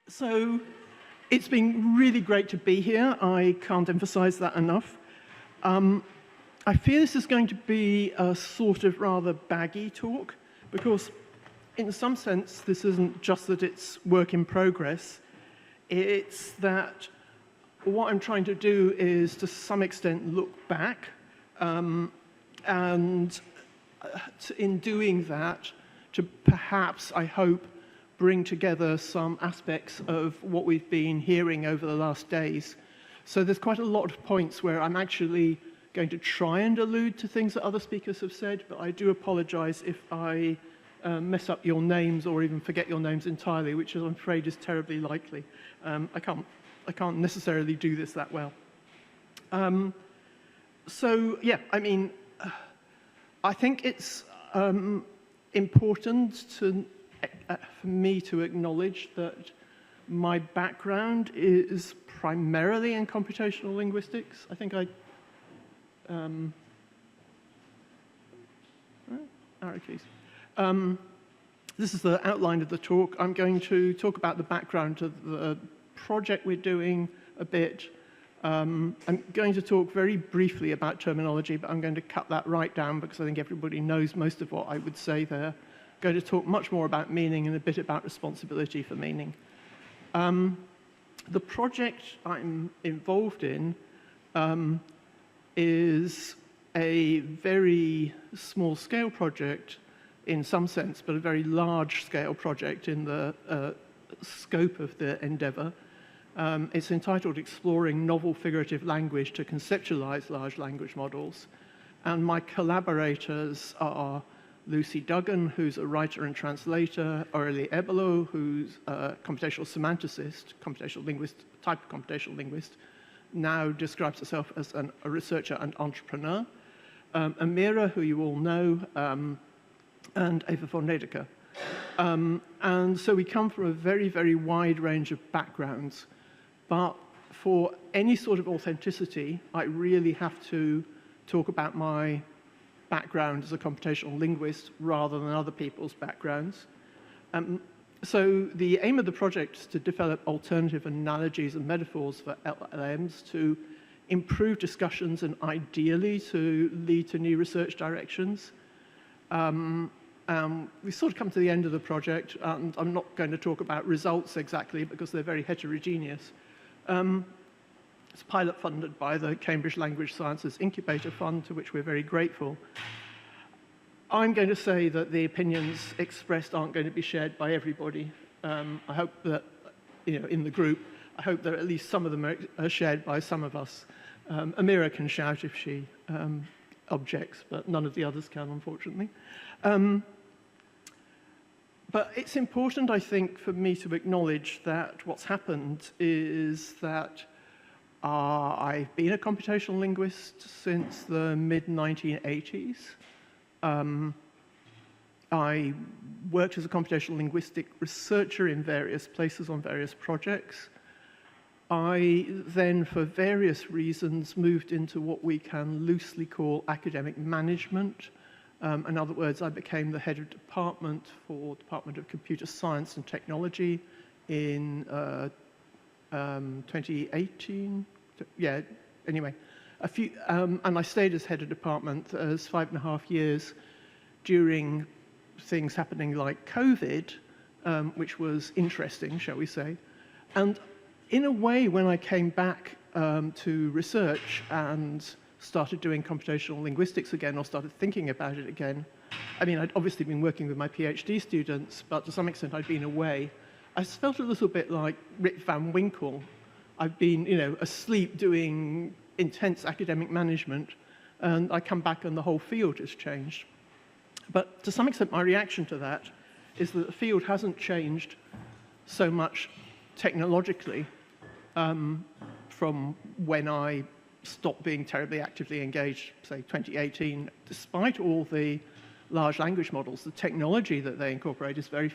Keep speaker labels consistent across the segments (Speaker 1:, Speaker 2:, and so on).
Speaker 1: So it's been really great to be here. I can't emphasize that enough. I fear this is going to be a sort of rather baggy talk, because in some sense, this isn't just that it's work in progress. It's that what I'm trying to do is, to some extent, look back, and in doing that, to perhaps, I hope, bring together some aspects of what we've been hearing over the last days. So there's quite a lot of points where I'm actually going to try and allude to things that other speakers have said, but I do apologize if I mess up your names or even forget your names entirely, which I'm afraid is terribly likely. I can't necessarily do this that well. So yeah, I mean, I think it's important for me to acknowledge that my background is primarily in computational linguistics. I think arrow keys. This is the outline of the talk. I'm going to talk about the background of the project we're doing a bit. I'm going to talk very briefly about terminology, but I'm going to cut that right down because I think everybody knows most of what I would say there. I'm going to talk much more about meaning and a bit about responsibility for meaning. The project I'm involved in is a very small-scale project in some sense, but a very large-scale project in the scope of the endeavor. It's entitled Exploring Novel Figurative Language to Conceptualize Large Language Models. And my collaborators are Lucy Duggan, who's a writer and translator, Aurélie Herbelot, who's a computational semanticist, computational linguist, type of computational linguist, now describes herself as a researcher and entrepreneur, Amira, who you all know, and Eva von Nedeker. And so we come from a very, very wide range of backgrounds, but for any sort of authenticity, I really have to talk about my background as a computational linguist rather than other people's backgrounds. So the aim of the project is to develop alternative analogies and metaphors for LLMs to improve discussions and ideally to lead to new research directions. We've sort of come to the end of the project, and I'm not going to talk about results exactly because they're very heterogeneous. It's pilot funded by the Cambridge Language Sciences Incubator Fund, to which we're very grateful. I'm going to say that the opinions expressed aren't going to be shared by everybody. I hope that, in the group, I hope that at least some of them are shared by some of us. Amira can shout if she objects, but none of the others can, unfortunately. But it's important, I think, for me to acknowledge that what's happened is that I've been a computational linguist since the mid-1980s. I worked as a computational linguistic researcher in various places on various projects. I then, for various reasons, moved into what we can loosely call academic management. In other words, I became the head of department for Department of Computer Science and Technology in 2018. Yeah, anyway. And I stayed as head of department as 5.5 years during things happening like COVID, which was interesting, shall we say. And in a way, when I came back to research and started doing computational linguistics again, or started thinking about it again, I mean, I'd obviously been working with my PhD students, but to some extent I'd been away. I felt a little bit like Rip Van Winkle. I've been, asleep doing intense academic management, and I come back and the whole field has changed. But to some extent, my reaction to that is that the field hasn't changed so much technologically from when I stopped being terribly actively engaged, say, 2018. Despite all the large language models, the technology that they incorporate is the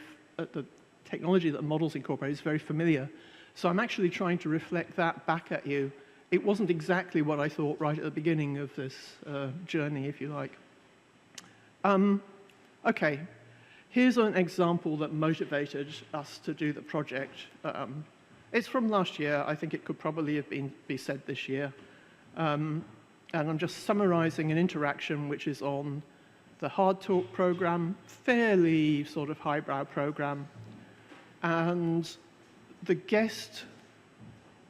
Speaker 1: technology that models incorporate is very familiar. So I'm actually trying to reflect that back at you. It wasn't exactly what I thought right at the beginning of this journey, if you like. Okay, here's an example that motivated us to do the project. It's from last year. I think it could probably have be said this year. And I'm just summarizing an interaction which is on the Hard Talk program, fairly sort of highbrow program. And the guest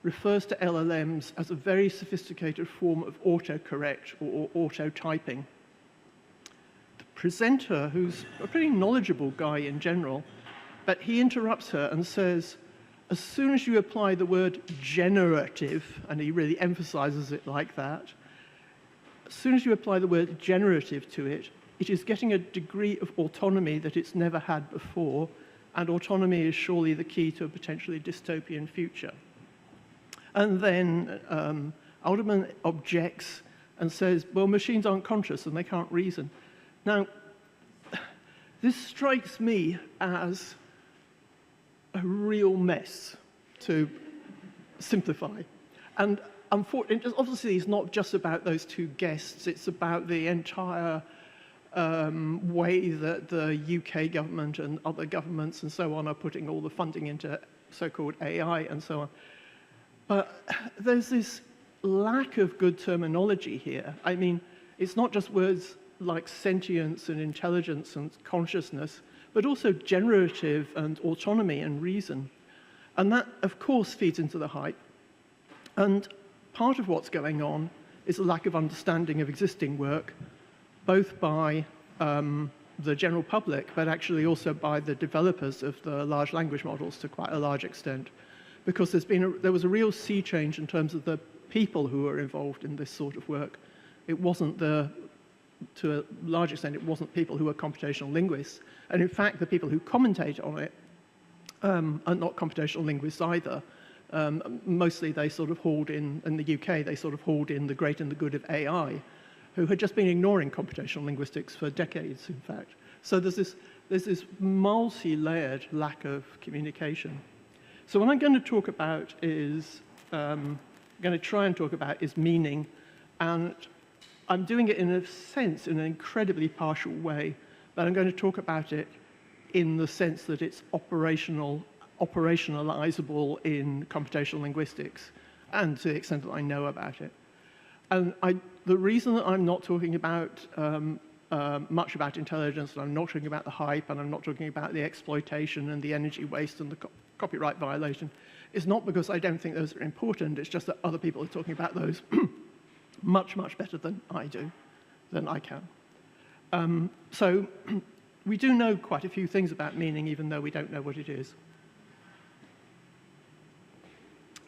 Speaker 1: refers to LLMs as a very sophisticated form of autocorrect or auto-typing. The presenter, who's a pretty knowledgeable guy in general, but he interrupts her and says, as soon as you apply the word generative, and he really emphasizes it like that, as soon as you apply the word generative to it, it is getting a degree of autonomy that it's never had before, and autonomy is surely the key to a potentially dystopian future. And then Alderman objects and says, well, machines aren't conscious and they can't reason. Now, this strikes me as a real mess, to simplify. And unfortunately, obviously, it's not just about those two guests. It's about the entire way that the UK government and other governments and so on are putting all the funding into so-called AI and so on. But there's this lack of good terminology here. I mean, it's not just words like sentience and intelligence and consciousness, but also generative and autonomy and reason. And that, of course, feeds into the hype. And part of what's going on is a lack of understanding of existing work, both by the general public, but actually also by the developers of the large language models to quite a large extent. Because there was a real sea change in terms of the people who were involved in this sort of work. It wasn't to a large extent, it wasn't people who were computational linguists. And in fact, the people who commentate on it are not computational linguists either. Mostly they sort of hauled in the UK, they sort of hauled in the great and the good of AI, who had just been ignoring computational linguistics for decades, in fact. So there's this multi-layered lack of communication. So what I'm going to talk about is, meaning, and I'm doing it in a sense, in an incredibly partial way, but I'm going to talk about it in the sense that it's operationalizable in computational linguistics, and to the extent that I know about it. And the reason that I'm not talking about much about intelligence, and I'm not talking about the hype, and I'm not talking about the exploitation and the energy waste and the copyright violation, is not because I don't think those are important. It's just that other people are talking about those much, much better than I do, than I can. So we do know quite a few things about meaning, even though we don't know what it is.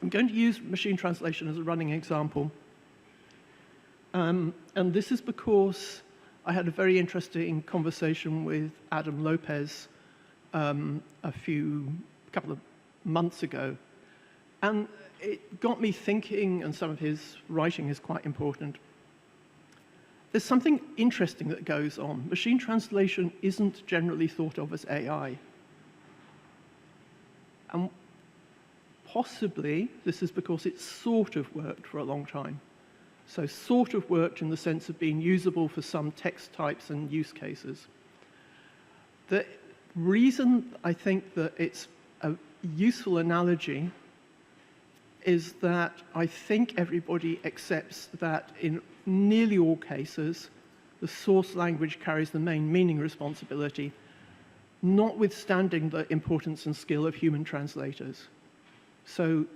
Speaker 1: I'm going to use machine translation as a running example. And this is because I had a very interesting conversation with Adam Lopez a couple of months ago. And it got me thinking, and some of his writing is quite important. There's something interesting that goes on. Machine translation isn't generally thought of as AI. And possibly this is because it sort of worked for a long time. So sort of worked in the sense of being usable for some text types and use cases. The reason I think that it's a useful analogy is that I think everybody accepts that in nearly all cases, the source language carries the main meaning responsibility, notwithstanding the importance and skill of human translators. So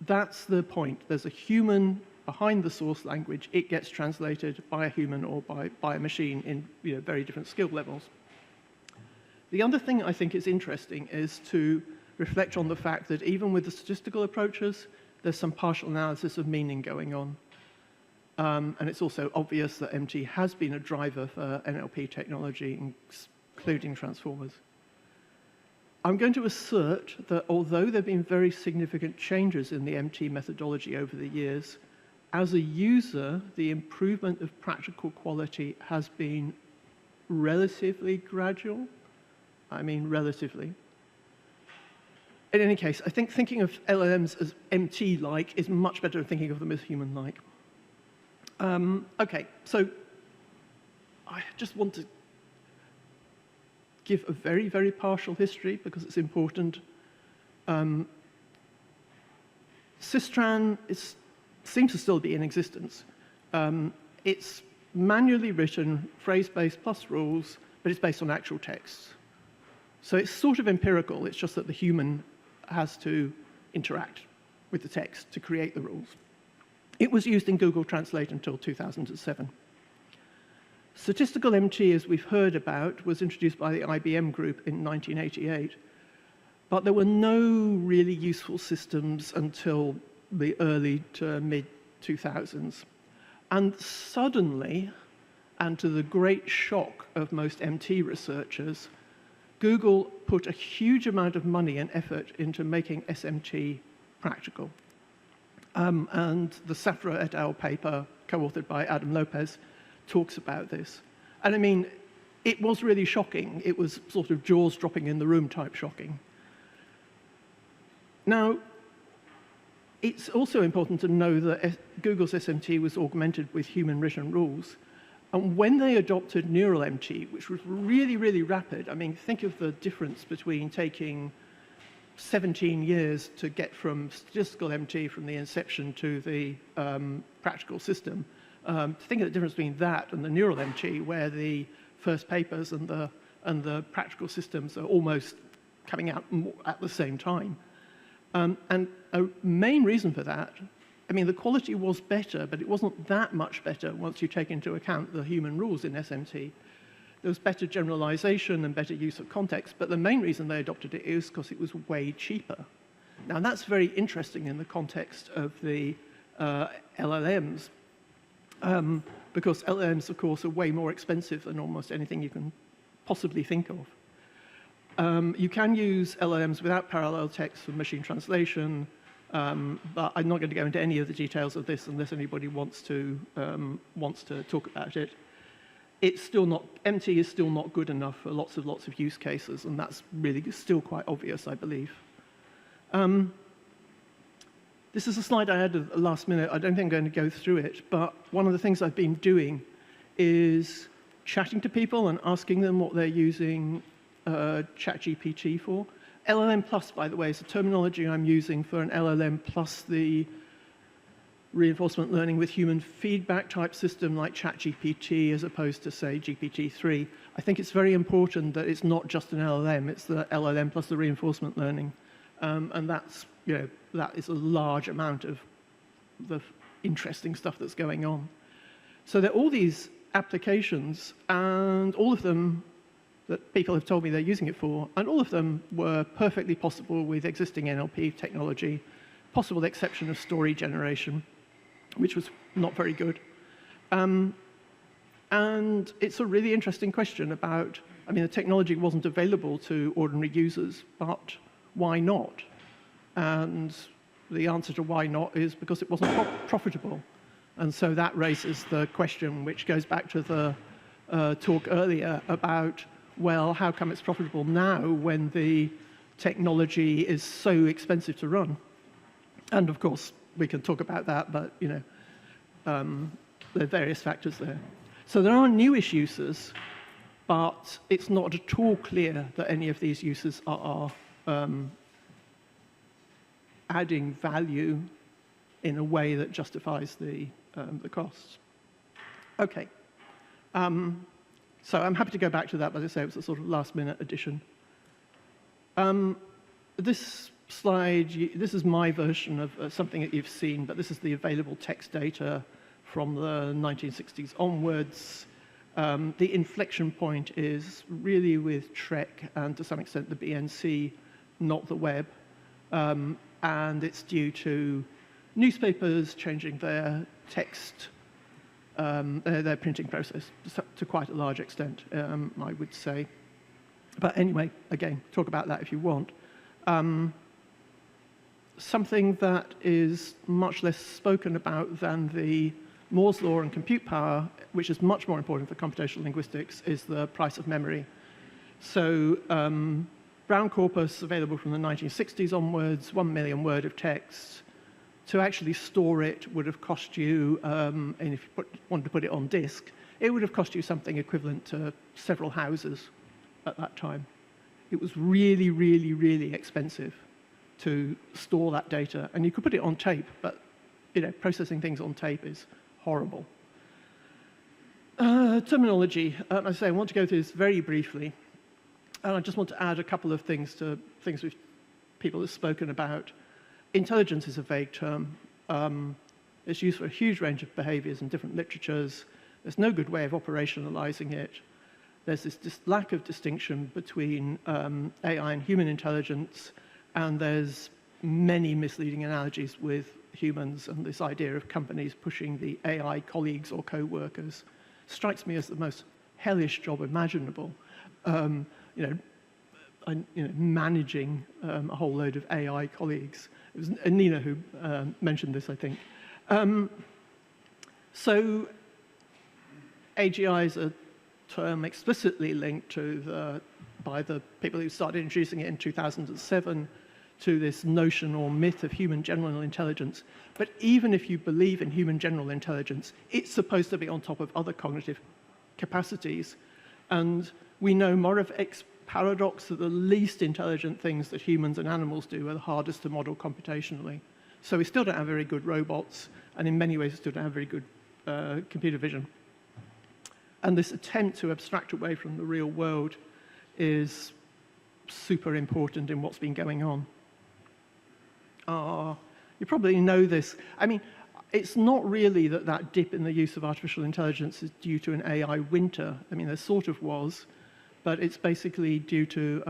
Speaker 1: that's the point. There's a human behind the source language. It gets translated by a human or by a machine in very different skill levels. The other thing I think is interesting is to reflect on the fact that even with the statistical approaches, there's some partial analysis of meaning going on. And it's also obvious that MT has been a driver for NLP technology, including transformers. I'm going to assert that although there have been very significant changes in the MT methodology over the years, as a user, the improvement of practical quality has been relatively gradual. I mean, relatively. In any case, I think thinking of LLMs as MT-like is much better than thinking of them as human-like. Okay, so I just want to give a very, very partial history because it's important. Systran seems to still be in existence. It's manually written, phrase-based plus rules, but it's based on actual texts. So it's sort of empirical, it's just that the human has to interact with the text to create the rules. It was used in Google Translate until 2007. Statistical MT, as we've heard about, was introduced by the IBM group in 1988, but there were no really useful systems until the early to mid-2000s. And suddenly, and to the great shock of most MT researchers, Google put a huge amount of money and effort into making SMT practical. And the Safra et al. Paper, co-authored by Adam Lopez, talks about this. And I mean, it was really shocking. It was sort of jaws dropping in the room type shocking. Now, it's also important to know that Google's SMT was augmented with human written rules. And when they adopted neural MT, which was really, really rapid, I mean, think of the difference between taking 17 years to get from statistical MT from the inception to the practical system. Think of the difference between that and the neural MT, where the first papers and the practical systems are almost coming out at the same time. And a main reason for that, I mean, the quality was better, but it wasn't that much better once you take into account the human rules in SMT. There was better generalization and better use of context, but the main reason they adopted it is because it was way cheaper. Now, that's very interesting in the context of the LLMs, because LLMs, of course, are way more expensive than almost anything you can possibly think of. You can use LLMs without parallel text for machine translation, but I'm not going to go into any of the details of this unless anybody wants to talk about it. It's still not, MT is still not good enough for lots of use cases, and that's really still quite obvious, I believe. This is a slide I had at the last minute. I don't think I'm going to go through it, but one of the things I've been doing is chatting to people and asking them what they're using ChatGPT for. LLM plus, by the way, is the terminology I'm using for an LLM plus the reinforcement learning with human feedback type system like ChatGPT as opposed to, say, GPT-3. I think it's very important that it's not just an LLM, it's the LLM plus the reinforcement learning. And that's, that is a large amount of the interesting stuff that's going on. So there are all these applications, and all of them that people have told me they're using it for, and all of them were perfectly possible with existing NLP technology, possible exception of story generation, which was not very good. And it's a really interesting question about, I mean, the technology wasn't available to ordinary users, but why not? And the answer to why not is because it wasn't profitable. And so that raises the question, which goes back to the talk earlier about, well, how come it's profitable now when the technology is so expensive to run? And of course, we can talk about that, but there are various factors there. So there are newish uses, but it's not at all clear that any of these uses are adding value in a way that justifies the costs. Okay. So I'm happy to go back to that, but as I say, it was a sort of last-minute addition. This slide, this is my version of something that you've seen, but this is the available text data from the 1960s onwards. The inflection point is really with Trek and, to some extent, the BNC, not the web. And it's due to newspapers changing their text, their printing process to quite a large extent, I would say. But anyway, again, talk about that if you want. Something that is much less spoken about than the Moore's law and compute power, which is much more important for computational linguistics, is the price of memory. So Brown corpus, available from the 1960s onwards, 1 million word of text. To actually store it would have cost you, and if you wanted to put it on disk, it would have cost you something equivalent to several houses. at that time. It was really, really, really expensive to store that data. And you could put it on tape, but processing things on tape is horrible. Terminology. As I say, I want to go through this very briefly. And I just want to add a couple of things to things people have spoken about. Intelligence is a vague term. It's used for a huge range of behaviors in different literatures. There's no good way of operationalizing it. There's this lack of distinction between AI and human intelligence, and there's many misleading analogies with humans, and this idea of companies pushing the AI colleagues or co-workers strikes me as the most hellish job imaginable. Managing a whole load of AI colleagues. It was Nina who mentioned this, I think. So AGI is a term explicitly linked to by the people who started introducing it in 2007 to this notion or myth of human general intelligence. But even if you believe in human general intelligence, it's supposed to be on top of other cognitive capacities. And we know Moravec's paradox that the least intelligent things that humans and animals do are the hardest to model computationally. So we still don't have very good robots, and in many ways we still don't have very good computer vision. And this attempt to abstract away from the real world is super important in what's been going on. You probably know this. I mean, it's not really that dip in the use of artificial intelligence is due to an AI winter. I mean, there sort of was, but it's basically due to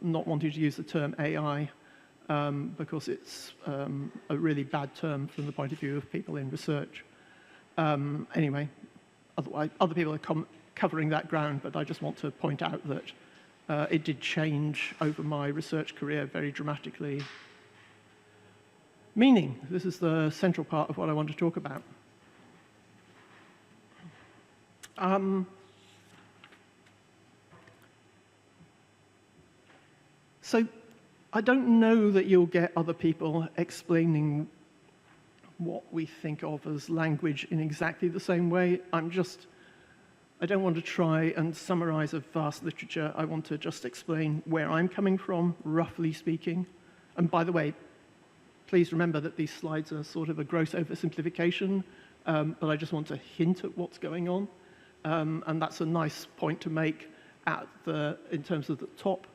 Speaker 1: not wanting to use the term AI because it's a really bad term from the point of view of people in research. Anyway, otherwise, other people are covering that ground, but I just want to point out that it did change over my research career very dramatically. Meaning, this is the central part of what I want to talk about. So I don't know that you'll get other people explaining what we think of as language in exactly the same way. I don't want to try and summarize a vast literature. I want to just explain where I'm coming from, roughly speaking. And by the way, please remember that these slides are sort of a gross oversimplification, but I just want to hint at what's going on. And that's a nice point to make in terms of the top.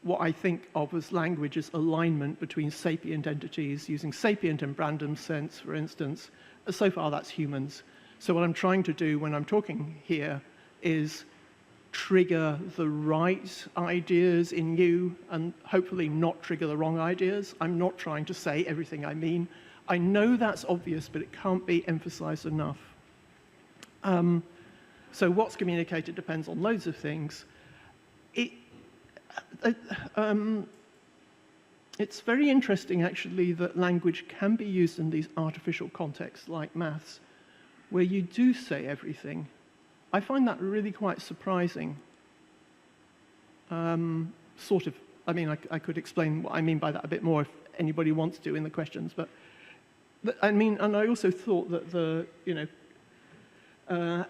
Speaker 1: What I think of as language is alignment between sapient entities, using sapient and random sense, for instance. So far, that's humans. So what I'm trying to do when I'm talking here is trigger the right ideas in you and hopefully not trigger the wrong ideas. I'm not trying to say everything I mean. I know that's obvious, but it can't be emphasized enough. So what's communicated depends on loads of things. It's very interesting, actually, that language can be used in these artificial contexts like maths, where you do say everything. I find that really quite surprising. Sort of. I mean, I could explain what I mean by that a bit more if anybody wants to in the questions. But I mean, and I also thought that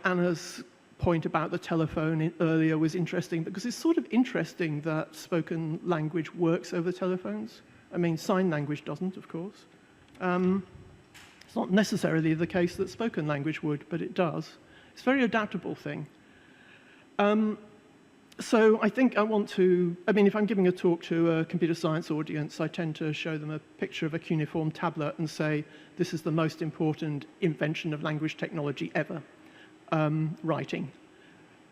Speaker 1: Anna's point about the telephone earlier was interesting because it's sort of interesting that spoken language works over telephones. I mean, sign language doesn't, of course. It's not necessarily the case that spoken language would, but it does. It's a very adaptable thing. So I think I want to, I mean, if I'm giving a talk to a computer science audience, I tend to show them a picture of a cuneiform tablet and say, this is the most important invention of language technology ever, writing.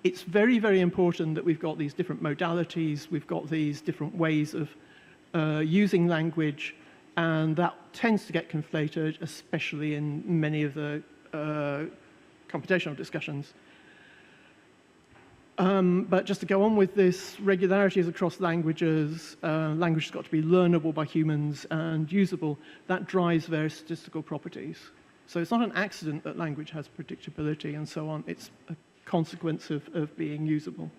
Speaker 1: It's very, very important that we've got these different modalities, we've got these different ways of using language, and that tends to get conflated, especially in many of the computational discussions. But just to go on with this, regularities across languages, language has got to be learnable by humans and usable. That drives various statistical properties. So it's not an accident that language has predictability and so on. It's a consequence of being usable.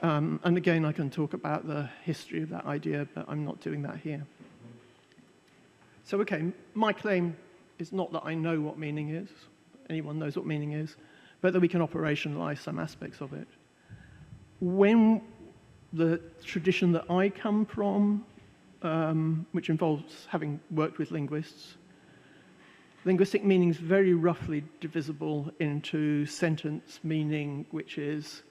Speaker 1: And again, I can talk about the history of that idea, but I'm not doing that here. So okay, my claim is not that I know what meaning is. Anyone knows what meaning is. But that we can operationalize some aspects of it. when the tradition that I come from, which involves having worked with linguists, linguistic meaning is very roughly divisible into sentence meaning, which is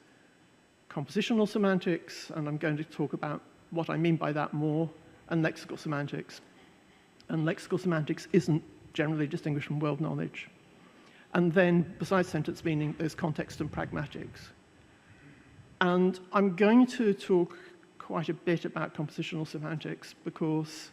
Speaker 1: compositional semantics, and I'm going to talk about what I mean by that more, and lexical semantics. And lexical semantics isn't generally distinguished from world knowledge. And then, besides sentence meaning, there's context and pragmatics. And I'm going to talk quite a bit about compositional semantics because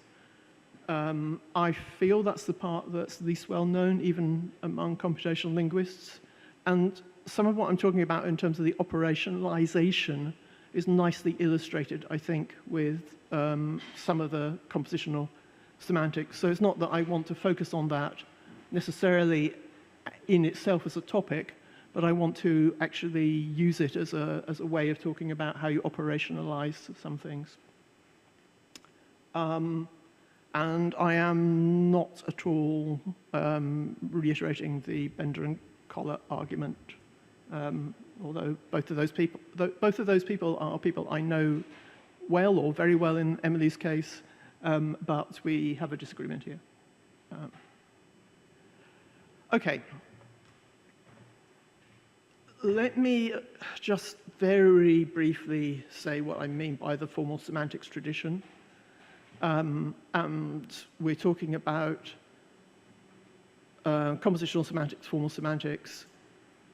Speaker 1: I feel that's the part that's least well known, even among computational linguists. And some of what I'm talking about in terms of the operationalization is nicely illustrated, I think, with some of the compositional semantics. So it's not that I want to focus on that necessarily in itself as a topic, but I want to actually use it as a way of talking about how you operationalize some things. And I am not at all reiterating the Bender and Collar argument, although both of those people are people I know well, or very well in Emily's case, but we have a disagreement here. Okay. Let me just very briefly say what I mean by the formal semantics tradition. And we're talking about compositional semantics, formal semantics.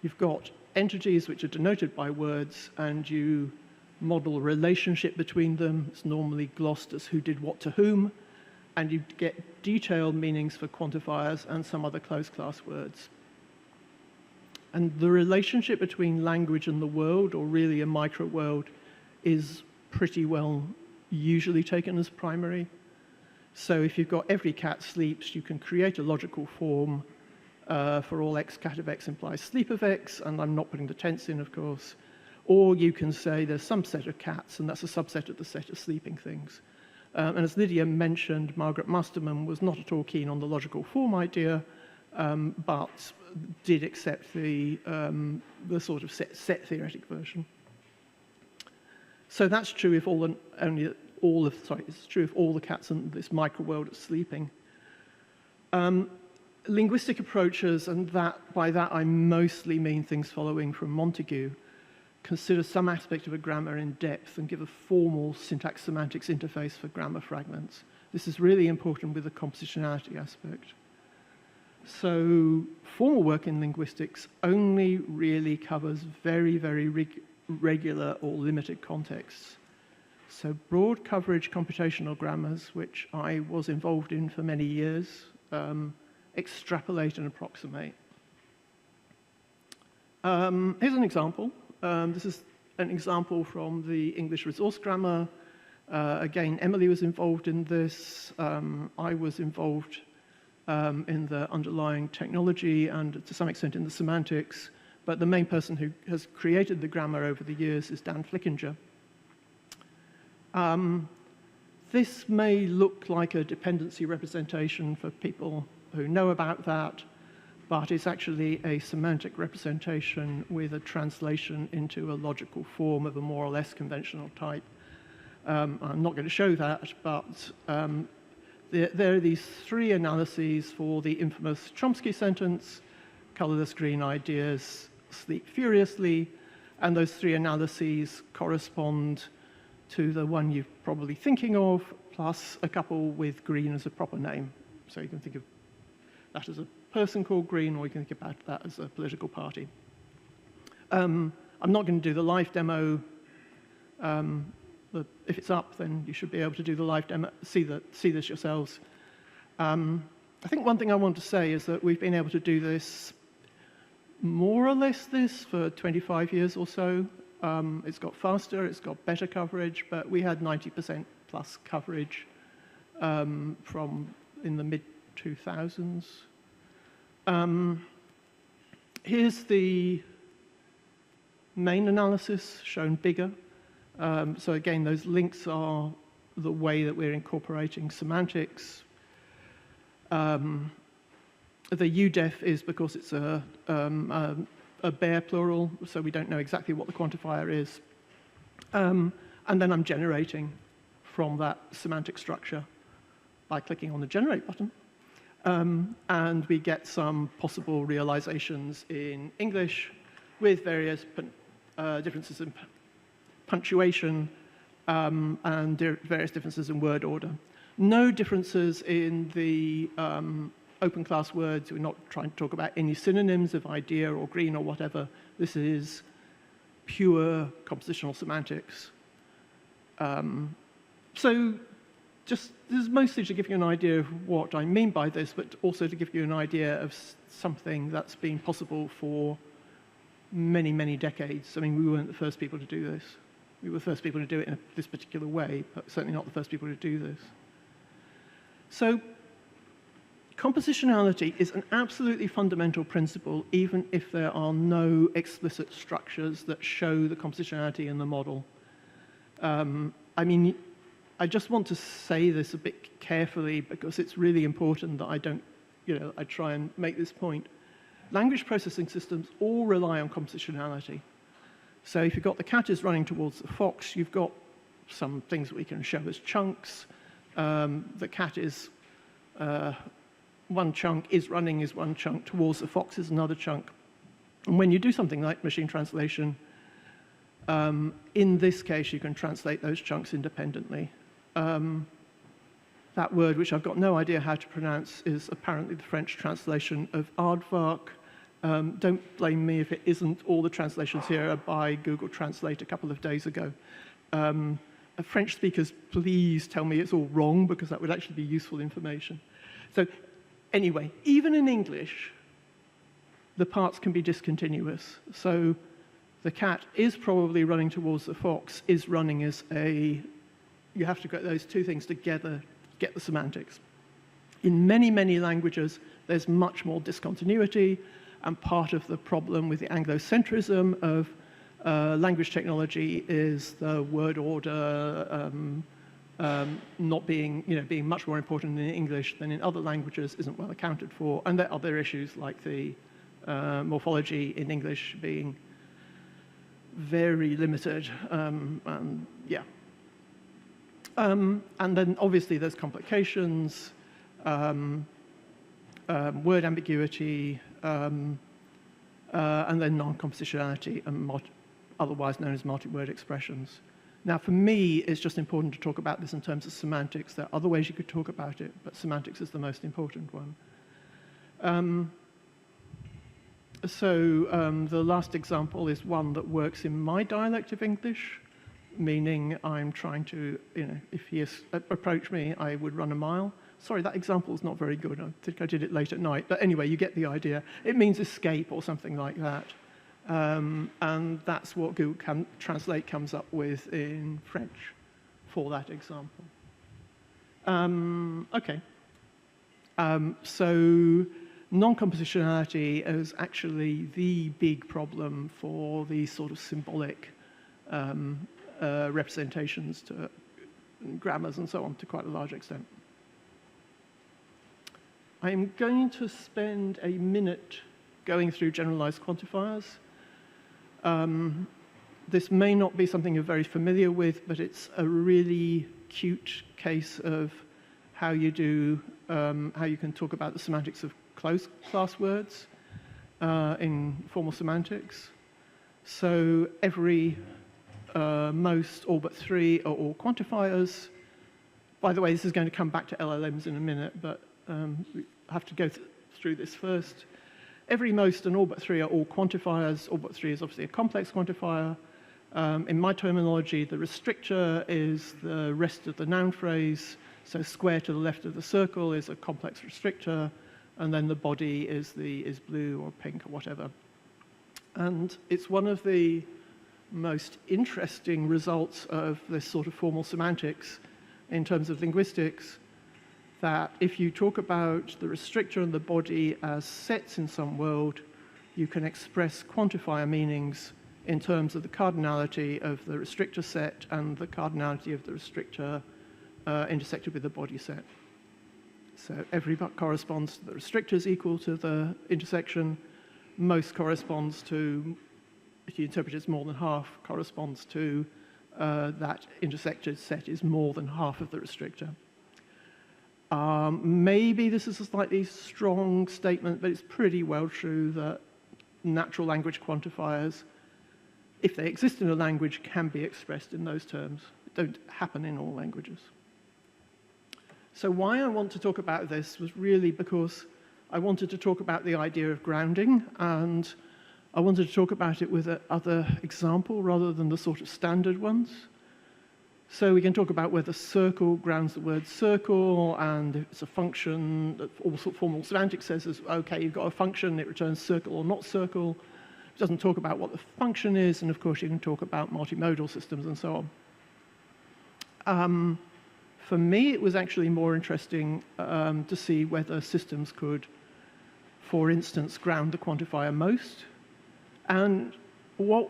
Speaker 1: You've got entities which are denoted by words, and you model a relationship between them. It's normally glossed as who did what to whom, and you get detailed meanings for quantifiers and some other closed class words. And the relationship between language and the world, or really a micro world, is pretty well usually taken as primary. So if you've got every cat sleeps, you can create a logical form for all x cat of x implies sleep of x, and I'm not putting the tense in, of course. Or you can say there's some set of cats, and that's a subset of the set of sleeping things. And as Lydia mentioned, Margaret Musterman was not at all keen on the logical form idea, but did accept the sort of set theoretic version. So that's true if it's true if all the cats in this micro world are sleeping. Linguistic approaches, and by that I mostly mean things following from Montague, consider some aspect of a grammar in depth and give a formal syntax semantics interface for grammar fragments. This is really important with the compositionality aspect. So formal work in linguistics only really covers very, very regular or limited contexts. So broad coverage computational grammars, which I was involved in for many years, extrapolate and approximate. Here's an example. This is an example from the English resource grammar. Again, Emily was involved in this. I was involved in the underlying technology and to some extent in the semantics, but the main person who has created the grammar over the years is Dan Flickinger. This may look like a dependency representation for people who know about that, but it's actually a semantic representation with a translation into a logical form of a more or less conventional type. I'm not going to show that, but there are these three analyses for the infamous Chomsky sentence: colorless green ideas sleep furiously, and those three analyses correspond to the one you're probably thinking of, plus a couple with green as a proper name. So you can think of that as a person called Green, or you can think about that as a political party. I'm not going to do the live demo. If it's up, then you should be able to do the live demo, see this yourselves. I think one thing I want to say is that we've been able to do this, more or less this, for 25 years or so. It's got faster, it's got better coverage, but we had 90% plus coverage from in the mid-2000s. Here's the main analysis shown bigger. So again, those links are the way that we're incorporating semantics. The udef is because it's a bare plural, so we don't know exactly what the quantifier is. And then I'm generating from that semantic structure by clicking on the generate button. And we get some possible realizations in English with various differences in punctuation and various differences in word order. No differences in the open class words. We're not trying to talk about any synonyms of idea or green or whatever. This is pure compositional semantics. So this is mostly to give you an idea of what I mean by this, but also to give you an idea of something that's been possible for many, many decades. I mean, we weren't the first people to do this. We were the first people to do it in this particular way, but certainly not the first people to do this. So compositionality is an absolutely fundamental principle, even if there are no explicit structures that show the compositionality in the model. I mean, I just want to say this a bit carefully because it's really important that I don't, I try and make this point. Language processing systems all rely on compositionality. So if you've got the cat is running towards the fox, you've got some things that we can show as chunks. The cat is one chunk, is running is one chunk, towards the fox is another chunk. And when you do something like machine translation, in this case, you can translate those chunks independently. That word, which I've got no idea how to pronounce, is apparently the French translation of aardvark. Don't blame me if it isn't. All the translations here are by Google Translate a couple of days ago. French speakers, please tell me it's all wrong, because that would actually be useful information. So anyway, even in English, the parts can be discontinuous. So the cat is probably running towards the fox, is running as a, you have to get those two things together, get the semantics. In many, many languages, there's much more discontinuity, and part of the problem with the Anglocentrism of language technology is the word order not being, being much more important in English than in other languages isn't well accounted for, and there are other issues like the morphology in English being very limited, and yeah. And then obviously there's complications, word ambiguity, and then non-compositionality, and otherwise known as multi-word expressions. Now, for me, it's just important to talk about this in terms of semantics. There are other ways you could talk about it, but semantics is the most important one. The last example is one that works in my dialect of English, meaning I'm trying to, if he approached me, I would run a mile. Sorry, that example is not very good. I think I did it late at night. But anyway, you get the idea. It means escape or something like that. And that's what Google Translate comes up with in French for that example. Okay. So non-compositionality is actually the big problem for these sort of symbolic representations to grammars and so on to quite a large extent. I'm going to spend a minute going through generalized quantifiers. This may not be something you're very familiar with, but it's a really cute case of how you can talk about the semantics of closed class words in formal semantics. So every most, all but three are all quantifiers. By the way, this is going to come back to LLMs in a minute, but we have to go through this first. Every most and all but three are all quantifiers. All but three is obviously a complex quantifier. In my terminology, the restrictor is the rest of the noun phrase. So square to the left of the circle is a complex restrictor, and then the body is blue or pink or whatever. And it's one of the most interesting results of this sort of formal semantics in terms of linguistics, that if you talk about the restrictor and the body as sets in some world, you can express quantifier meanings in terms of the cardinality of the restrictor set and the cardinality of the restrictor intersected with the body set. So every but corresponds to the restrictors equal to the intersection. Most corresponds to, if you interpret it as more than half, corresponds to that intersected set is more than half of the restrictor. Maybe this is a slightly strong statement, but it's pretty well true that natural language quantifiers, if they exist in a language, can be expressed in those terms. They don't happen in all languages. So why I want to talk about this was really because I wanted to talk about the idea of grounding, and I wanted to talk about it with another example rather than the sort of standard ones. So we can talk about whether circle grounds the word circle, and if it's a function that all formal semantics says is, okay, you've got a function, it returns circle or not circle. It doesn't talk about what the function is, and of course you can talk about multimodal systems and so on. For me, it was actually more interesting to see whether systems could, for instance, ground the quantifier most. And what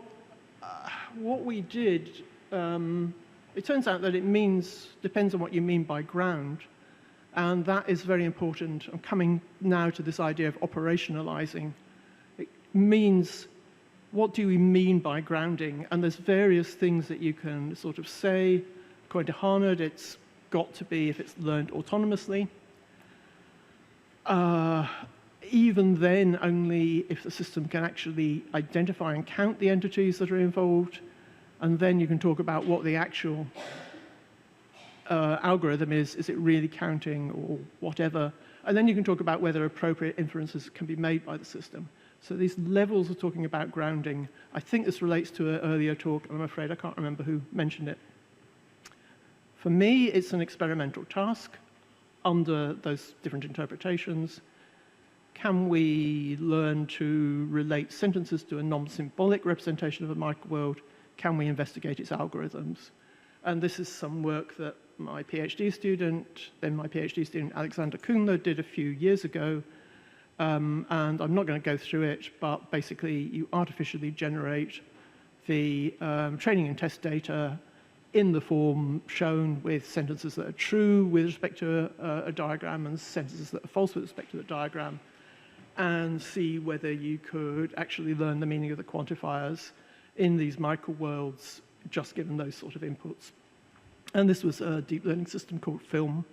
Speaker 1: we did, it turns out that it depends on what you mean by ground, and that is very important. I'm coming now to this idea of operationalizing. It means, what do we mean by grounding? And there's various things that you can sort of say. According to Harned, it's got to be if it's learned autonomously. Even then, only if the system can actually identify and count the entities that are involved, and then you can talk about what the actual algorithm is. Is it really counting or whatever? And then you can talk about whether appropriate inferences can be made by the system. So these levels of talking about grounding, I think this relates to an earlier talk, and I'm afraid I can't remember who mentioned it. For me, it's an experimental task under those different interpretations. Can we learn to relate sentences to a non-symbolic representation of a microworld? Can we investigate its algorithms? And this is some work that my PhD student, Alexander Kuhnler, did a few years ago. And I'm not going to go through it, but basically you artificially generate the training and test data in the form shown with sentences that are true with respect to a diagram and sentences that are false with respect to the diagram, and see whether you could actually learn the meaning of the quantifiers in these microworlds just given those sort of inputs. And this was a deep learning system called Film.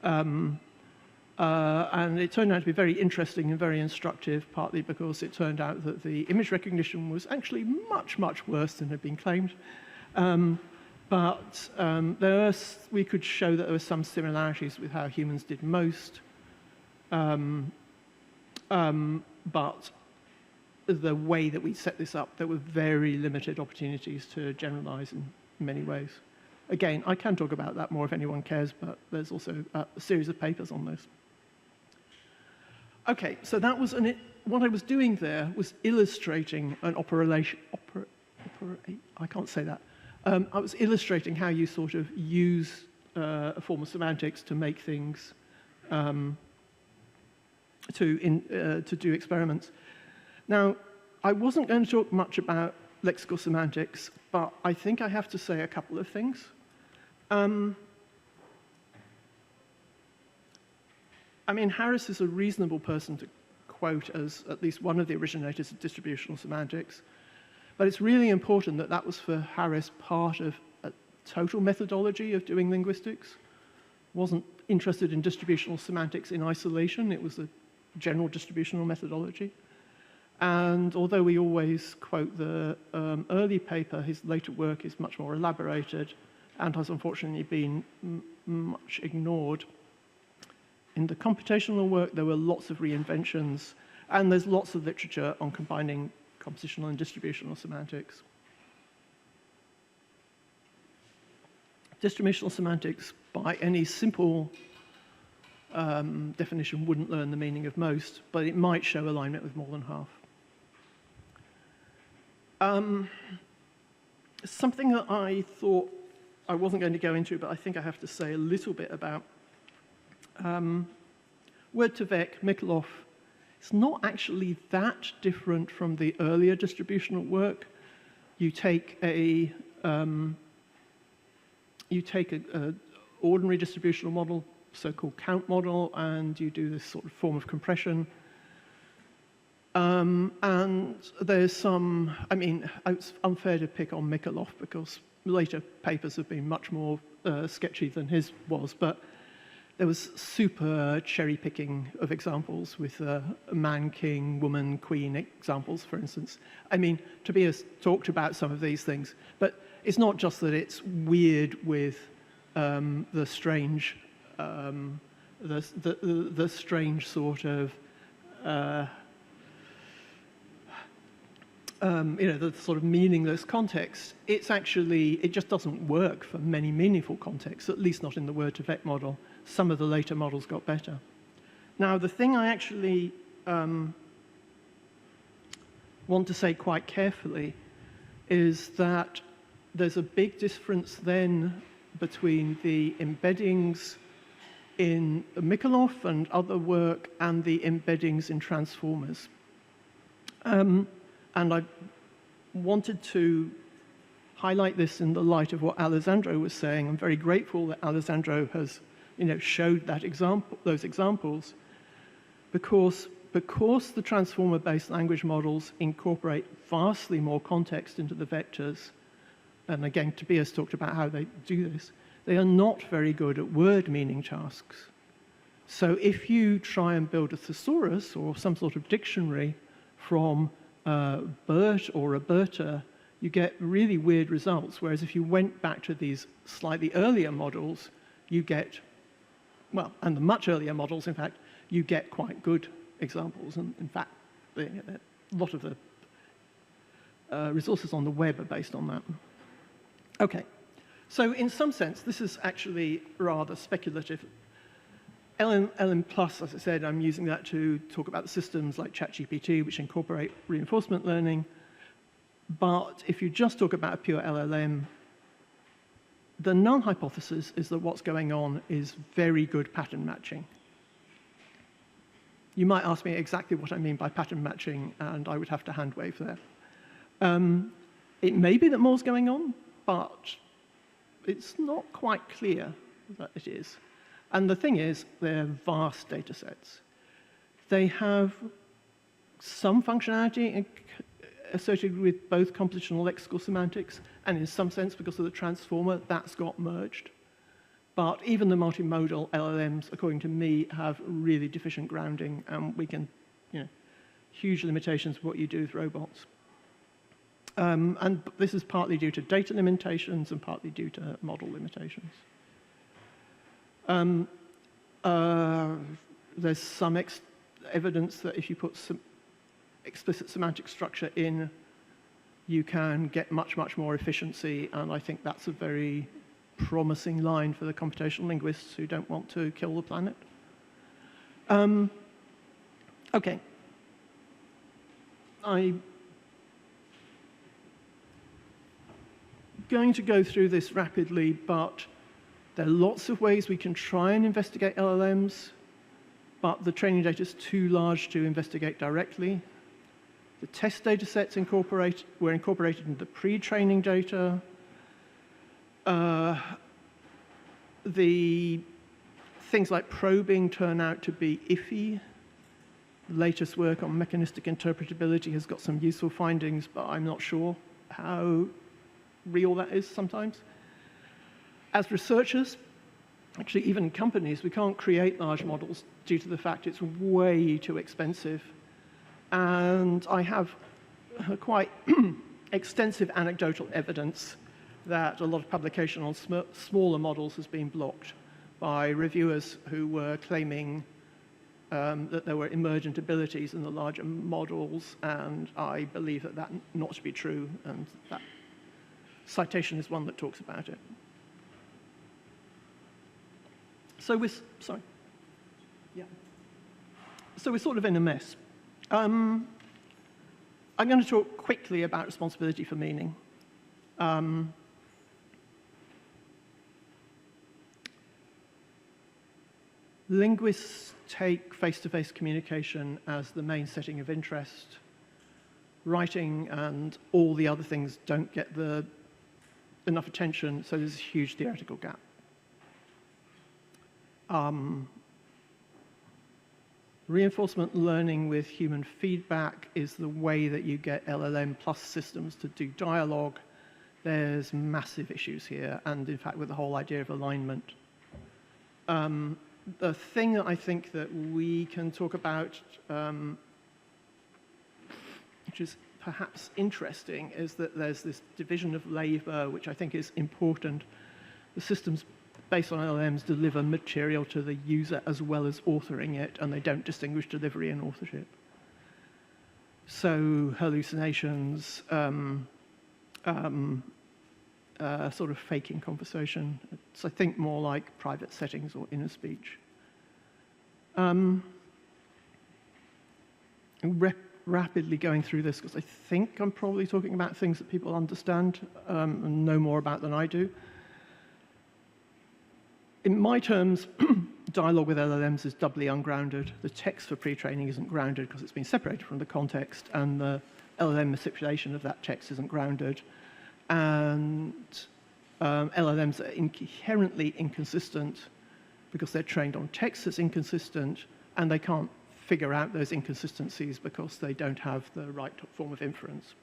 Speaker 1: And it turned out to be very interesting and very instructive, partly because it turned out that the image recognition was actually much, much worse than had been claimed. But we could show that there were some similarities with how humans did most. But the way that we set this up, there were very limited opportunities to generalize in many ways. Again, I can talk about that more if anyone cares, but there's also a series of papers on this. Okay, so that was what I was doing there was illustrating an I can't say that. I was illustrating how you sort of use a form of semantics to make things, to do experiments. Now, I wasn't going to talk much about lexical semantics, but I think I have to say a couple of things. I mean, Harris is a reasonable person to quote as at least one of the originators of distributional semantics, but it's really important that that was for Harris part of a total methodology of doing linguistics. Wasn't interested in distributional semantics in isolation, it was a general distributional methodology. And although we always quote the early paper, his later work is much more elaborated and has unfortunately been much ignored. In the computational work, there were lots of reinventions, and there's lots of literature on combining compositional and distributional semantics. Distributional semantics, by any simple definition, wouldn't learn the meaning of most, but it might show alignment with more than half. Something that I thought I wasn't going to go into, but I think I have to say a little bit about. Word2Vec, Mikolov, it's not actually that different from the earlier distributional work. You take a ordinary distributional model, so-called count model, and you do this sort of form of compression. And there's some, I mean, it's unfair to pick on Mikolov because later papers have been much more sketchy than his was, but there was super cherry picking of examples with man, king, woman, queen examples, for instance. I mean, Tobias talked about some of these things, but it's not just that it's weird with the strange sort of the sort of meaningless context. It's actually, it just doesn't work for many meaningful contexts, at least not in the word-to-vec model. Some of the later models got better. Now, the thing I actually want to say quite carefully is that there's a big difference then between the embeddings in Mikolov and other work and the embeddings in transformers. And I wanted to highlight this in the light of what Alessandro was saying. I'm very grateful that Alessandro has showed that those examples, because the transformer-based language models incorporate vastly more context into the vectors, and again, Tobias talked about how they do this, they are not very good at word meaning tasks. So if you try and build a thesaurus or some sort of dictionary from Bert or Roberta, you get really weird results, whereas if you went back to these slightly earlier models, you get, well, and the much earlier models, in fact, you get quite good examples. And in fact, a lot of the resources on the web are based on that. Okay, so in some sense, this is actually rather speculative. LM Plus, as I said, I'm using that to talk about the systems like ChatGPT, which incorporate reinforcement learning. But if you just talk about a pure LLM, the null hypothesis is that what's going on is very good pattern matching. You might ask me exactly what I mean by pattern matching, and I would have to hand wave there. It may be that more's going on, but it's not quite clear that it is. And the thing is, they're vast data sets. They have some functionality associated with both compositional lexical semantics, and in some sense, because of the transformer, that's got merged. But even the multimodal LLMs, according to me, have really deficient grounding, and we can, huge limitations of what you do with robots. And this is partly due to data limitations and partly due to model limitations. There's some evidence that if you put some explicit semantic structure in, you can get much, much more efficiency, and I think that's a very promising line for the computational linguists who don't want to kill the planet. Okay. I'm going to go through this rapidly, but there are lots of ways we can try and investigate LLMs, but the training data is too large to investigate directly. The test data sets were incorporated into the pre-training data. The things like probing turn out to be iffy. The latest work on mechanistic interpretability has got some useful findings, but I'm not sure how real that is sometimes. As researchers, actually even companies, we can't create large models due to the fact it's way too expensive. And I have quite extensive anecdotal evidence that a lot of publication on smaller models has been blocked by reviewers who were claiming that there were emergent abilities in the larger models, and I believe that not to be true, and that citation is one that talks about it. So we're sort of in a mess. I'm going to talk quickly about responsibility for meaning. Linguists take face-to-face communication as the main setting of interest. Writing and all the other things don't get enough attention, so there's a huge theoretical gap. Reinforcement learning with human feedback is the way that you get LLM plus systems to do dialogue, there's massive issues here, and in fact with the whole idea of alignment. The thing that I think that we can talk about, which is perhaps interesting, is that there's this division of labor, which I think is important. The systems based on LLMs deliver material to the user as well as authoring it, and they don't distinguish delivery and authorship. So hallucinations, sort of faking conversation. It's, I think, more like private settings or inner speech. Rapidly going through this, because I think I'm probably talking about things that people understand and know more about than I do. In my terms, dialogue with LLMs is doubly ungrounded. The text for pre-training isn't grounded because it's been separated from the context, and the LLM manipulation of that text isn't grounded. And LLMs are inherently inconsistent because they're trained on text that's inconsistent, and they can't figure out those inconsistencies because they don't have the right form of inference.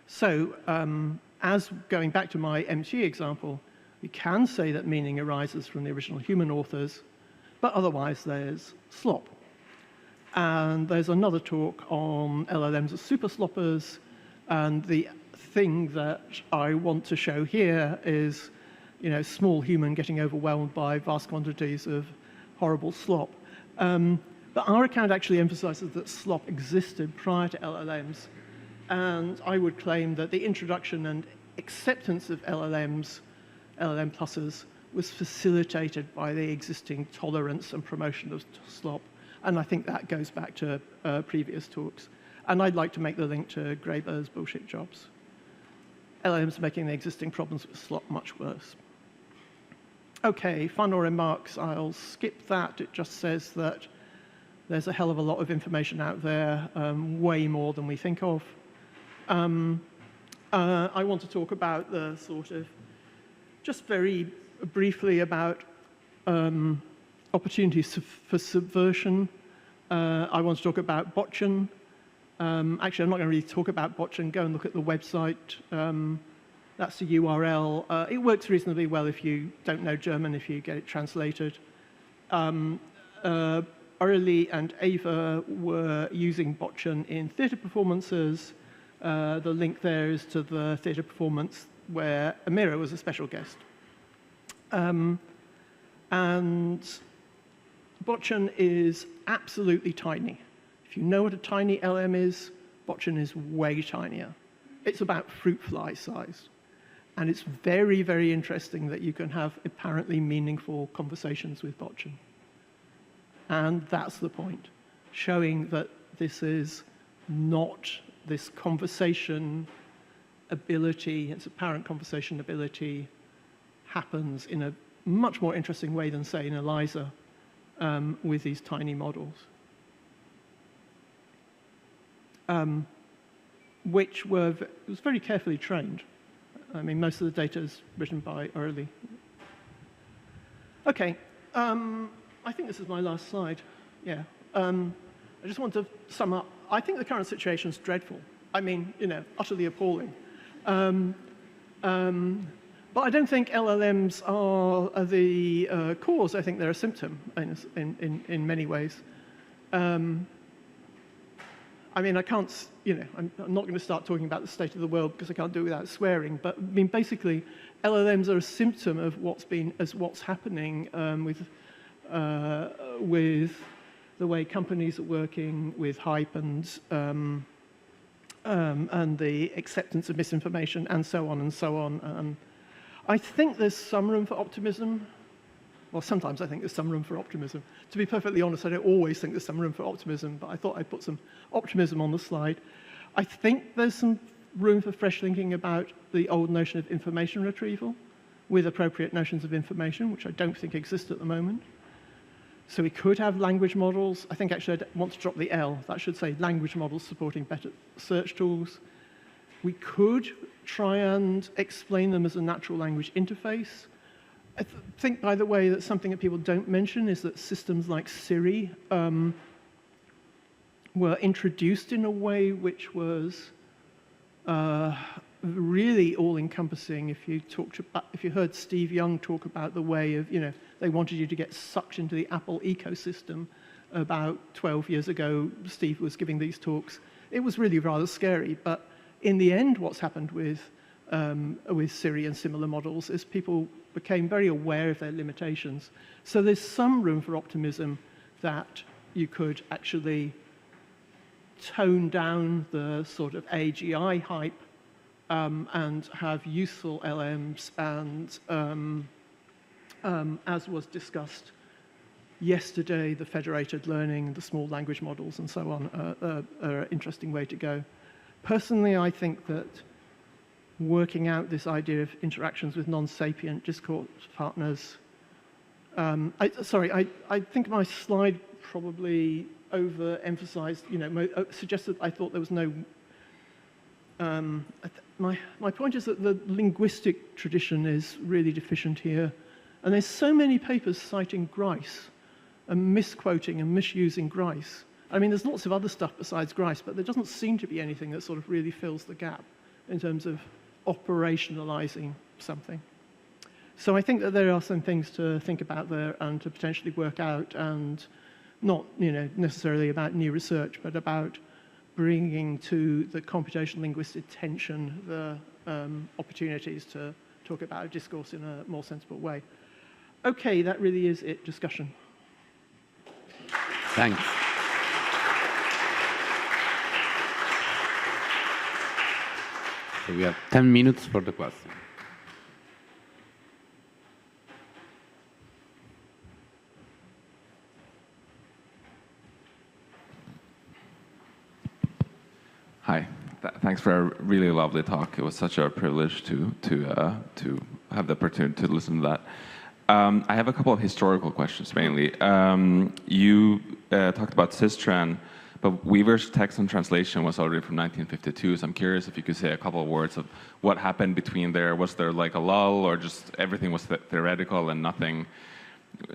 Speaker 1: So, as going back to my MT example, we can say that meaning arises from the original human authors, but otherwise there's slop. And there's another talk on LLMs as super sloppers, and the thing that I want to show here is, small human getting overwhelmed by vast quantities of horrible slop. But our account actually emphasizes that slop existed prior to LLMs, and I would claim that the introduction and acceptance of LLMs, LLM pluses, was facilitated by the existing tolerance and promotion of slop, and I think that goes back to previous talks. And I'd like to make the link to Graeber's bullshit jobs. LLMs are making the existing problems with slop much worse. Okay, final remarks. I'll skip that. It just says that there's a hell of a lot of information out there, way more than we think of. I want to talk about the sort of, just very briefly about opportunities for subversion. I want to talk about botchan. Actually, I'm not going to really talk about botchan. Go and look at the website. That's the URL. It works reasonably well if you don't know German, if you get it translated. Aurelie and Ava were using botchan in theatre performances. The link there is to the theatre performance where Amira was a special guest. And botchan is absolutely tiny. If you know what a tiny LM is, botchan is way tinier. It's about fruit fly size. And it's very, very interesting that you can have apparently meaningful conversations with botchan. And that's the point, showing that this is not this conversation ability, its apparent conversation ability happens in a much more interesting way than, say, in ELIZA with these tiny models. Which was very carefully trained. I mean, most of the data is written by Aurelie. Okay, I think this is my last slide. Yeah, I just want to sum up. I think the current situation is dreadful. I mean, utterly appalling. But I don't think LLMs are the cause. I think they're a symptom in many ways. I mean, I can't, I'm not going to start talking about the state of the world because I can't do it without swearing. But I mean, basically, LLMs are a symptom of what's happening with the way companies are working, with hype and the acceptance of misinformation, and so on and so on. I think there's some room for optimism. Well, sometimes I think there's some room for optimism. To be perfectly honest, I don't always think there's some room for optimism, but I thought I'd put some optimism on the slide. I think there's some room for fresh thinking about the old notion of information retrieval with appropriate notions of information, which I don't think exist at the moment. So we could have language models. I think actually I want to drop the L. That should say language models supporting better search tools. We could try and explain them as a natural language interface. I think, by the way, that something that people don't mention is that systems like Siri were introduced in a way which was really all-encompassing. If you heard Steve Young talk about the way of, they wanted you to get sucked into the Apple ecosystem about 12 years ago, Steve was giving these talks. It was really rather scary, but in the end, what's happened with Siri and similar models is people became very aware of their limitations. So there's some room for optimism that you could actually tone down the sort of AGI hype and have useful LMs and, as was discussed yesterday, the federated learning, the small language models and so on are an interesting way to go. Personally, I think that working out this idea of interactions with non-sapient discourse partners, I think my slide probably overemphasized, suggested I thought there was no, my point is that the linguistic tradition is really deficient here. And there's so many papers citing Grice and misquoting and misusing Grice. I mean, there's lots of other stuff besides Grice, but there doesn't seem to be anything that sort of really fills the gap in terms of operationalizing something. So I think that there are some things to think about there and to potentially work out, and not necessarily about new research, but about bringing to the computational linguist attention the opportunities to talk about discourse in a more sensible way. Okay, that really is it. Discussion.
Speaker 2: Thanks. So we have 10 minutes for the question.
Speaker 3: Hi. Thanks for a really lovely talk. It was such a privilege to have the opportunity to listen to that. I have a couple of historical questions, mainly. You talked about Sistran, but Weaver's text and translation was already from 1952, so I'm curious if you could say a couple of words of what happened between there. Was there like a lull, or just everything was theoretical and nothing,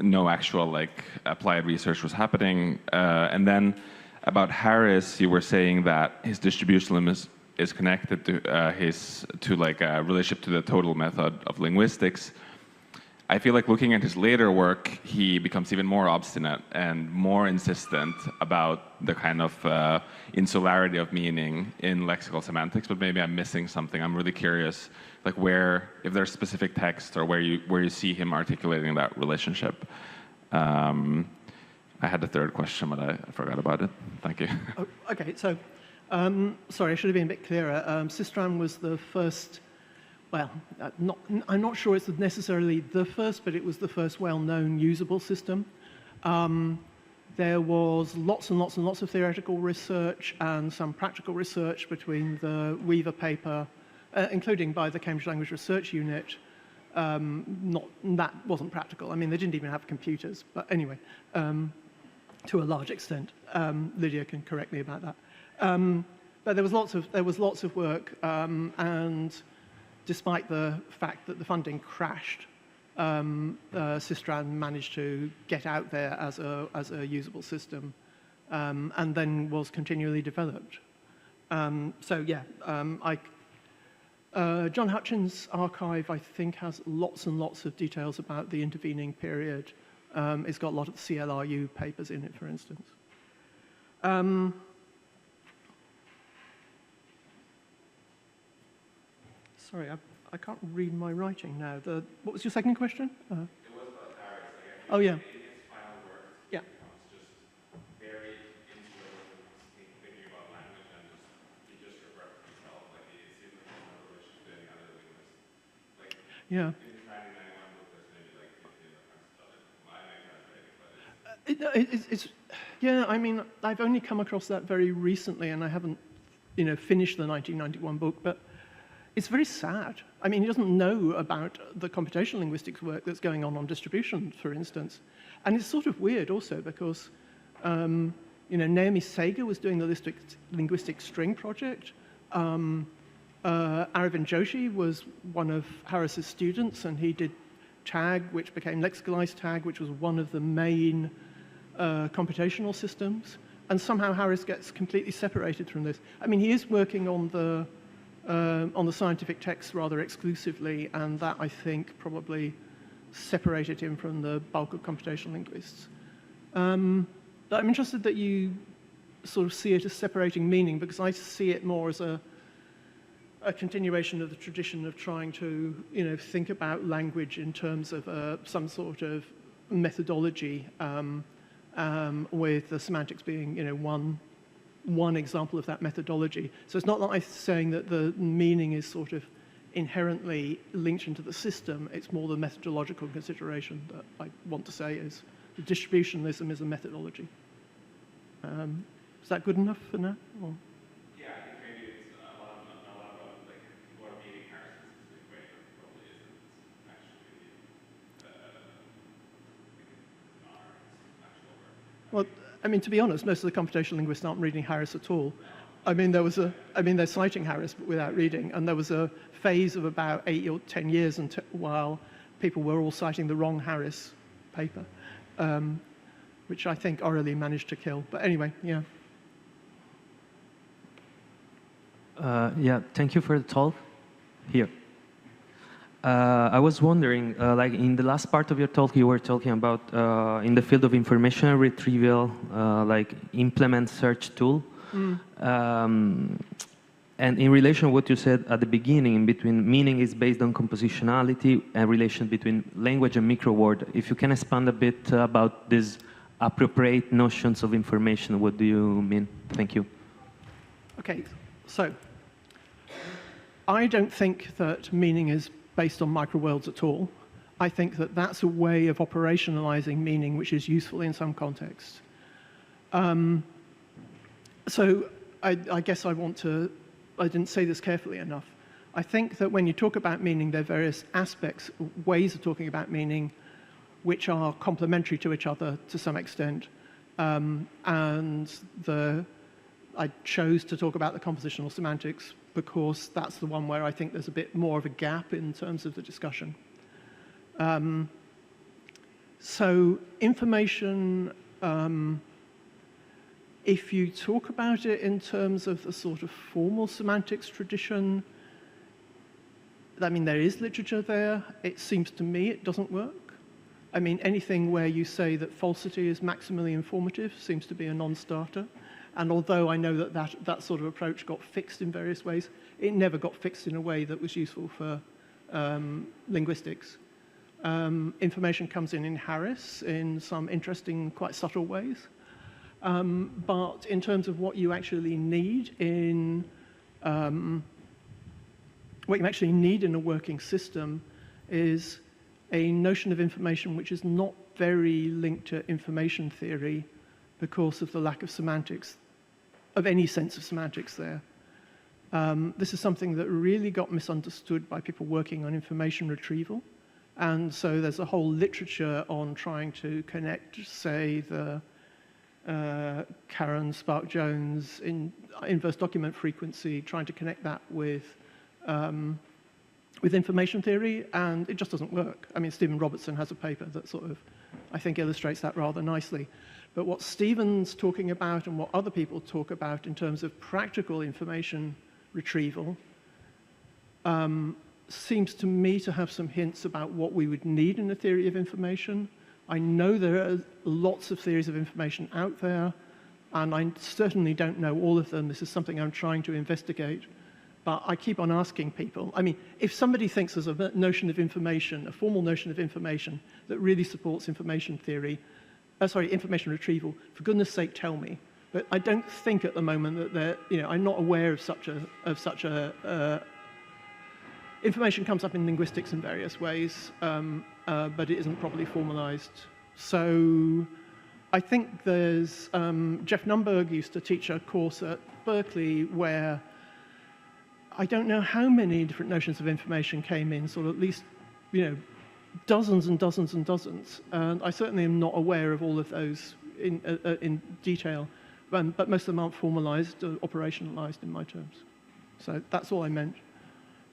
Speaker 3: no actual like applied research was happening? And then about Harris, you were saying that his distributionalism is connected to like a relationship to the total method of linguistics. I feel like looking at his later work, he becomes even more obstinate and more insistent about the kind of insularity of meaning in lexical semantics, but maybe I'm missing something. I'm really curious, like if there's specific text or where you see him articulating that relationship. I had a third question, but I forgot about it. Thank you.
Speaker 1: Oh, okay, so, sorry, I should have been a bit clearer. Sistran was the first, well, I'm not sure it's necessarily the first, but it was the first well-known usable system. There was lots and lots and lots of theoretical research and some practical research between the Weaver paper, including by the Cambridge Language Research Unit. That wasn't practical. I mean, they didn't even have computers, but anyway, to a large extent. Lydia can correct me about that. But there was lots of work, and despite the fact that the funding crashed, Sistran managed to get out there as a usable system, and then was continually developed. So yeah, John Hutchins' archive, I think, has lots and lots of details about the intervening period. It's got a lot of the CLRU papers in it, for instance. Sorry, I can't read my writing now. What was your second question?
Speaker 3: It was about Harris. Like,
Speaker 1: oh, yeah.
Speaker 3: In his final work,
Speaker 1: yeah.
Speaker 3: It becomes just very insular thinking about language, and he just refers to himself. Like, it seems like he's not relation to any other linguist. Like,
Speaker 1: yeah.
Speaker 3: In his 1991 book, there's maybe like 15 references of it. I may translate it, but
Speaker 1: yeah, I mean, I've only come across that very recently, and I haven't, finished the 1991 book, but it's very sad. I mean, he doesn't know about the computational linguistics work that's going on distribution, for instance. And it's sort of weird also because, Naomi Sager was doing the linguistic string project. Aravind Joshi was one of Harris's students, and he did TAG, which became lexicalized TAG, which was one of the main computational systems. And somehow Harris gets completely separated from this. I mean, he is working on the on the scientific text rather exclusively, and that, I think, probably separated him from the bulk of computational linguists. But I'm interested that you sort of see it as separating meaning, because I see it more as a continuation of the tradition of trying to, think about language in terms of some sort of methodology, with the semantics being, one example of that methodology. So it's not like saying that the meaning is sort of inherently linked into the system. It's more the methodological consideration that I want to say is the distributionalism is a methodology. Is that good enough for now? Or?
Speaker 3: Yeah, I think maybe it's a lot about like what meaning has a specific way, but probably isn't actually our actual work.
Speaker 1: Well, I mean, to be honest, most of the computational linguists aren't reading Harris at all. I mean, they're citing Harris but without reading, and there was a phase of about 8 or 10 years while people were all citing the wrong Harris paper, which I think orally managed to kill. But anyway, yeah.
Speaker 4: Yeah, thank you for the talk. Here. I was wondering, like in the last part of your talk, you were talking about in the field of information retrieval, like implement search tool. And in relation to what you said at the beginning, in between meaning is based on compositionality and relation between language and microword. If you can expand a bit about these appropriate notions of information, what do you mean? Thank you.
Speaker 1: Okay, so I don't think that meaning is based on microworlds at all. I think that that's a way of operationalizing meaning which is useful in some contexts. So I guess I didn't say this carefully enough. I think that when you talk about meaning, there are various aspects, ways of talking about meaning, which are complementary to each other to some extent. I chose to talk about the compositional semantics because that's the one where I think there's a bit more of a gap in terms of the discussion. So information, if you talk about it in terms of the sort of formal semantics tradition, I mean, there is literature there. It seems to me it doesn't work. I mean, anything where you say that falsity is maximally informative seems to be a non-starter. And although I know that sort of approach got fixed in various ways, it never got fixed in a way that was useful for linguistics. Information comes in Harris in some interesting, quite subtle ways. But in terms of what you actually need in a working system is a notion of information which is not very linked to information theory because of the lack of semantics, of any sense of semantics there. This is something that really got misunderstood by people working on information retrieval. And so there's a whole literature on trying to connect, say, the Karen Spark-Jones inverse document frequency, trying to connect that with information theory, and it just doesn't work. I mean, Stephen Robertson has a paper that sort of, I think, illustrates that rather nicely. But what Stephen's talking about and what other people talk about in terms of practical information retrieval seems to me to have some hints about what we would need in a theory of information. I know there are lots of theories of information out there, and I certainly don't know all of them. This is something I'm trying to investigate. But I keep on asking people. I mean, if somebody thinks there's a notion of information, a formal notion of information that really supports information theory, information retrieval, for goodness sake, tell me. But I don't think at the moment that I'm not aware of such a information comes up in linguistics in various ways, but it isn't properly formalized. So I think there's, Jeff Numberg used to teach a course at Berkeley where I don't know how many different notions of information came in, sort of at least, dozens and dozens and dozens. And I certainly am not aware of all of those in detail, but most of them aren't formalized or operationalized in my terms. So that's all I meant.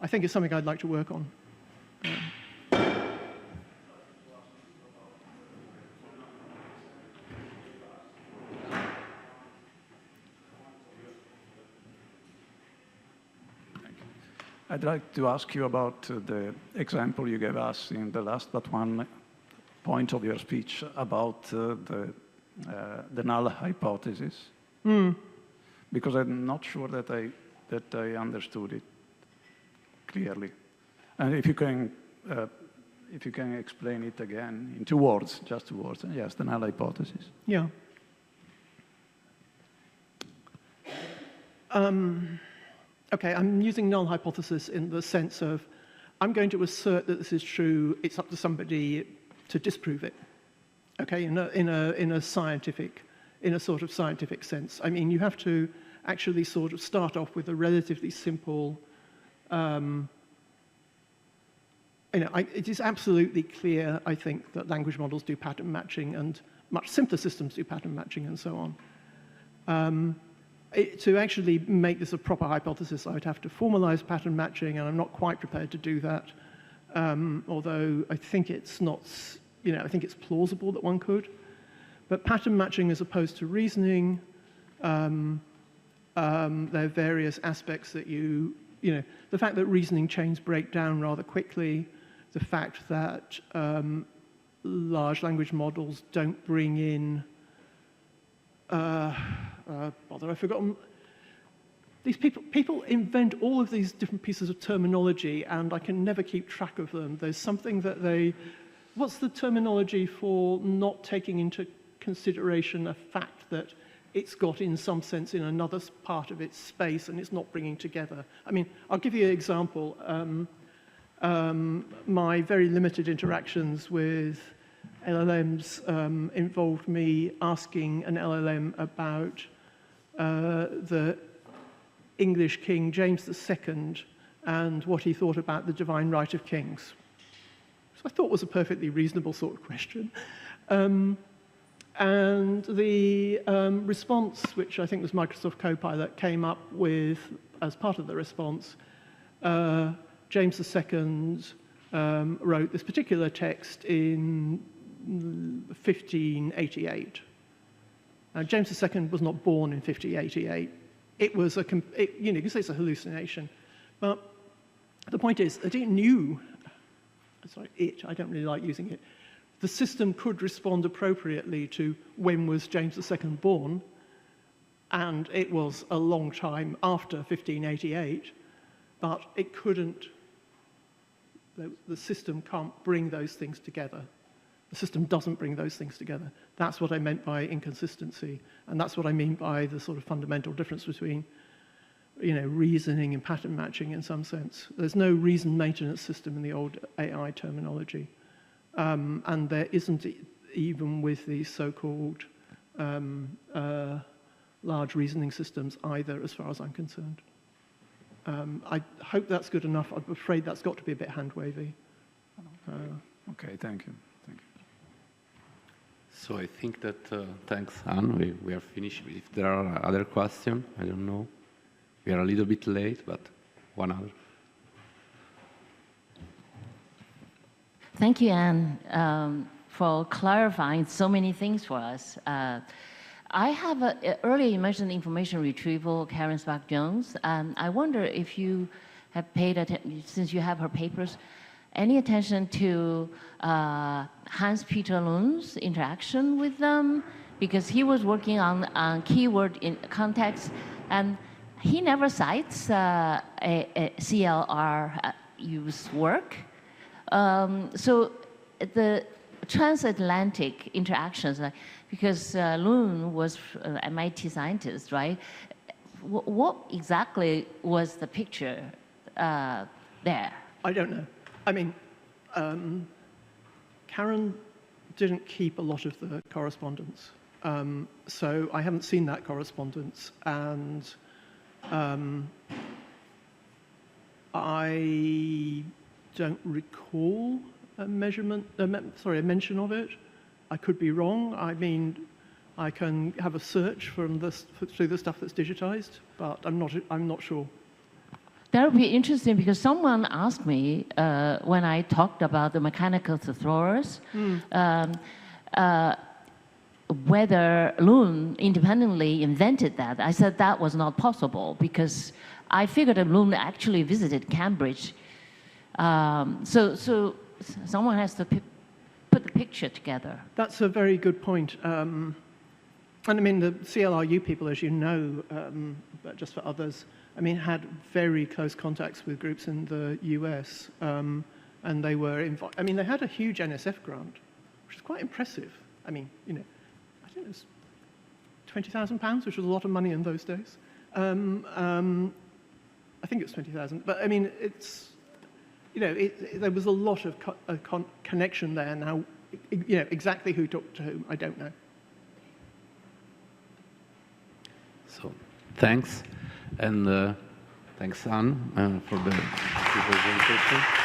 Speaker 1: I think it's something I'd like to work on.
Speaker 5: I'd like to ask you about the example you gave us in the last but one point of your speech about the null hypothesis. Because I'm not sure that I understood it clearly. And if you can explain it again in 2 words, just 2 words. Yes, the null hypothesis.
Speaker 1: Yeah. Okay, I'm using null hypothesis in the sense of I'm going to assert that this is true. It's up to somebody to disprove it. Okay, in a sort of scientific sense. I mean, you have to actually sort of start off with a relatively simple. It is absolutely clear, I think, that language models do pattern matching, and much simpler systems do pattern matching, and so on. To actually make this a proper hypothesis, I would have to formalize pattern matching, and I'm not quite prepared to do that. Although I think it's not, I think it's plausible that one could. But pattern matching as opposed to reasoning, there are various aspects that the fact that reasoning chains break down rather quickly, the fact that large language models don't bring in, bother, I've forgotten. These people invent all of these different pieces of terminology, and I can never keep track of them. There's something that what's the terminology for not taking into consideration a fact that it's got in some sense in another part of its space and it's not bringing together? I mean, I'll give you an example. My very limited interactions with LLMs involved me asking an LLM about the English King James II and what he thought about the divine right of kings. So I thought was a perfectly reasonable sort of question. And the response, which I think was Microsoft Copilot, came up with, as part of the response, James II wrote this particular text in 1588. Now, James II was not born in 1588. It was you can say it's a hallucination. But the point is that it knew, I don't really like using it, the system could respond appropriately to when was James II born, and it was a long time after 1588, but it couldn't, the system can't bring those things together. The system doesn't bring those things together. That's what I meant by inconsistency, and that's what I mean by the sort of fundamental difference between reasoning and pattern matching in some sense. There's no reason maintenance system in the old AI terminology. And there isn't even with these so-called large reasoning systems either, as far as I'm concerned. I hope that's good enough. I'm afraid that's got to be a bit hand-wavy.
Speaker 5: Okay, thank you.
Speaker 2: So I think that, thanks, Anne, we are finished. If there are other questions, I don't know. We are a little bit late, but one other.
Speaker 6: Thank you, Anne, for clarifying so many things for us. I have earlier you mentioned information retrieval, Karen Spack-Jones. I wonder if you have paid attention, since you have her papers, any attention to Hans-Peter Luhn's interaction with them? Because he was working on keyword in context, and he never cites a CLR use work. So the transatlantic interactions, because Luhn was an MIT scientist, right? What exactly was the picture there?
Speaker 1: I don't know. I mean, Karen didn't keep a lot of the correspondence. So I haven't seen that correspondence, and I don't recall a mention of it. I could be wrong. I mean, I can have a search through the stuff that's digitized, but I'm not sure.
Speaker 6: That would be interesting because someone asked me when I talked about the mechanical thesaurus whether Luhn independently invented that. I said that was not possible because I figured that Bloom actually visited Cambridge. So someone has to put the picture together.
Speaker 1: That's a very good point. And I mean, the CLRU people, as you know, but just for others, I mean, had very close contacts with groups in the US. And they were I mean, they had a huge NSF grant, which is quite impressive. I mean, you know, I think it was £20,000, which was a lot of money in those days. I think it was 20,000. But I mean, it's, you know, there was a lot of connection there. Now, you know, exactly who talked to whom, I don't know.
Speaker 2: So, thanks. And thanks, Anne, for the presentation.